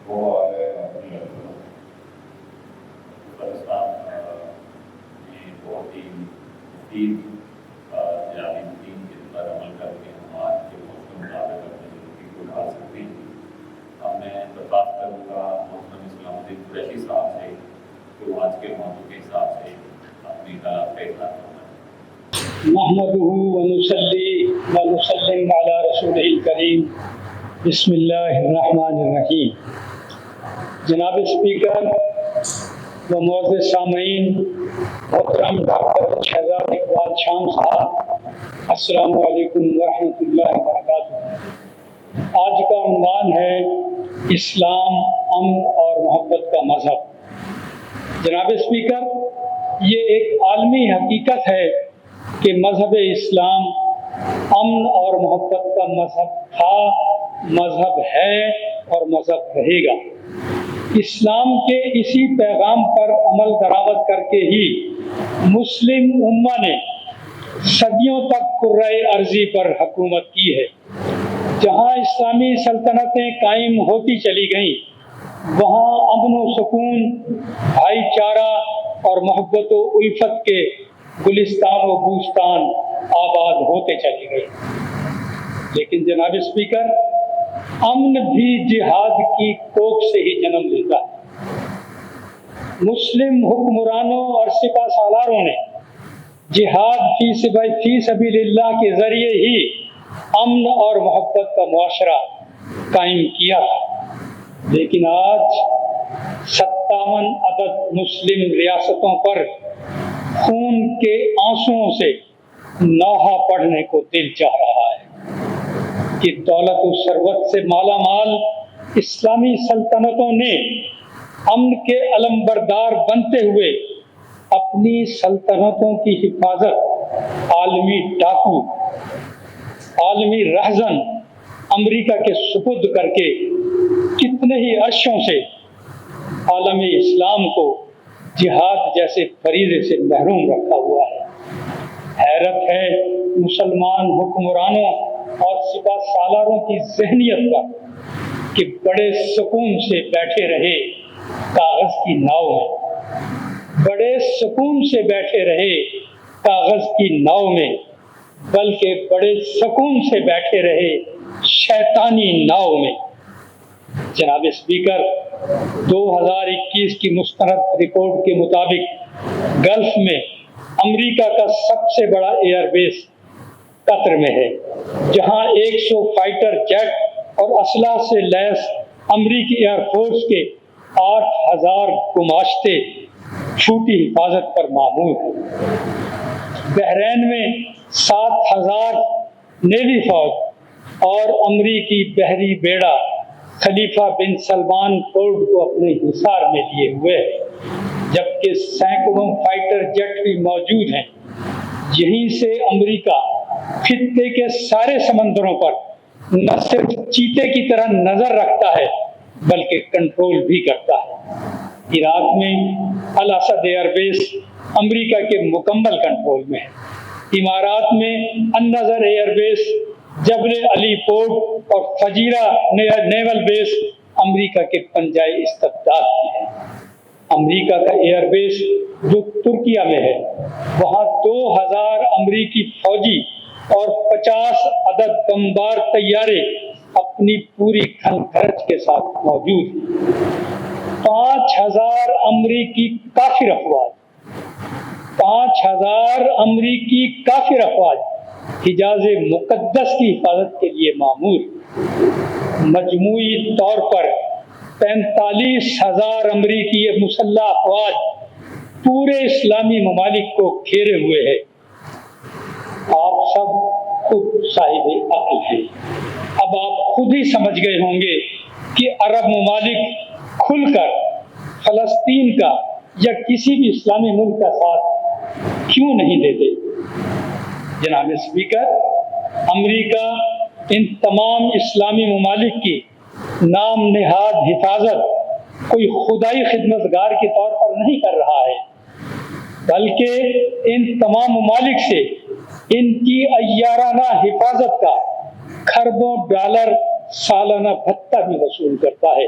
بہت ہی مفید جنابی مفید پر عمل کر کے ہم آج کے موسم مطابق اپنی زندگی کو ڈھال سکتے ہیں. اب میں درخواست کروں گا محترم اسلام الدین قریشی صاحب سے کہ وہ آج کے موضوع کے حساب سے اپنی کلام کا اظہار فرمائیں. نحمده ونصلي ونسلم على رسوله الكريم. بسم اللہ الرحمن الرحیم. جناب اسپیکر و معزز سامعین، محترم ڈاکٹر شہزاد اقبال شام صاحب، السلام علیکم ورحمۃ اللہ وبرکاتہ. آج کا عنوان ہے اسلام، امن اور محبت کا مذہب. جناب اسپیکر، یہ ایک عالمی حقیقت ہے کہ مذہب اسلام امن اور محبت کا مذہب تھا، مذہب ہے اور مذہب رہے گا. اسلام کے اسی پیغام پر عمل درآمد کر کے ہی مسلم امہ نے صدیوں تک کرۂ ارضی پر حکومت کی ہے. جہاں اسلامی سلطنتیں قائم ہوتی چلی گئیں، وہاں امن و سکون، بھائی چارہ اور محبت و الفت کے گلستان و بوستان آباد ہوتے چلے گئے. لیکن جناب اسپیکر، امن بھی جہاد کی کوکھ سے ہی جنم لیتا ہے. مسلم حکمرانوں اور سپہ سالاروں نے جہاد فی سبیل اللہ کے ذریعے ہی امن اور محبت کا معاشرہ قائم کیا تھا. لیکن آج 57 عدد مسلم ریاستوں پر خون کے آنسوؤں سے نوحہ پڑھنے کو دل چاہ رہا ہے کہ دولت و ثروت سے مالا مال اسلامی سلطنتوں نے امن کے علمبردار بنتے ہوئے اپنی سلطنتوں کی حفاظت عالمی ڈاکو، عالمی رہزن امریکہ کے سپرد کر کے کتنے ہی عرصوں سے عالم اسلام کو جہاد جیسے فریضے سے محروم رکھا ہوا ہے. حیرت ہے مسلمان حکمرانوں اور سپہ سالاروں کی ذہنیت پر کہ بڑے سکون سے بیٹھے رہے کاغذ کی ناؤ میں، بڑے سکون سے بیٹھے رہے کاغذ کی ناؤ میں، بلکہ بڑے سکون سے بیٹھے رہے شیطانی ناؤ میں. جناب اسپیکر، 2021 کی مستند رپورٹ کے مطابق گلف میں امریکہ کا سب سے بڑا ایئر بیس قطر میں ہے، جہاں 100 فائٹر جیٹ اور اسلحہ سے لیس امریکی ایئر فورس کے 8000 گماشتے چھوٹی حفاظت پر معمور ہیں. بحرین میں 7000 نیوی فوج اور امریکی بحری بیڑا خلیفہ بن سلمان پورٹ کو اپنے حصار میں لیے ہوئے ہیں، جبکہ سینکڑوں فائٹر جیٹ بھی موجود ہیں. یہیں سے امریکہ خطے کے سارے سمندروں پر نہ صرف چیتے کی طرح نظر رکھتا ہے بلکہ کنٹرول بھی کرتا ہے. عراق میں الاسد ایئر بیس امریکہ کے مکمل کنٹرول میں ہے. امارات میں النظر ایئر بیس، جبل علی پورٹ اور فجیرہ نیول بیس امریکہ کے پنجائے استبداد میں ہے. امریکہ کا ایئر بیس جو ترکیہ میں ہے، وہاں 2000 امریکی فوجی اور 50 عدد بمبار طیارے اپنی پوری کھن خرچ کے ساتھ موجود ہیں. 5000 امریکی کافر افواج 5000 امریکی کافر افواج حجاز مقدس کی حفاظت کے لیے معمور. مجموعی طور پر 45,000 امریکی مسلح افواج پورے اسلامی ممالک کو گھیرے ہوئے ہیں. آپ سب خود صاحب عقل ہیں. اب آپ خود ہی سمجھ گئے ہوں گے کہ عرب ممالک کھل کر فلسطین کا یا کسی بھی اسلامی ملک کا ساتھ کیوں نہیں دیتے. جناب اسپیکر، امریکہ ان تمام اسلامی ممالک کی نام نہاد حفاظت کوئی خدائی خدمتگار کے طور پر نہیں کر رہا ہے، بلکہ ان تمام ممالک سے ان کی ایارانہ حفاظت کا کھربوں ڈالر سالانہ بھتہ بھی وصول کرتا ہے.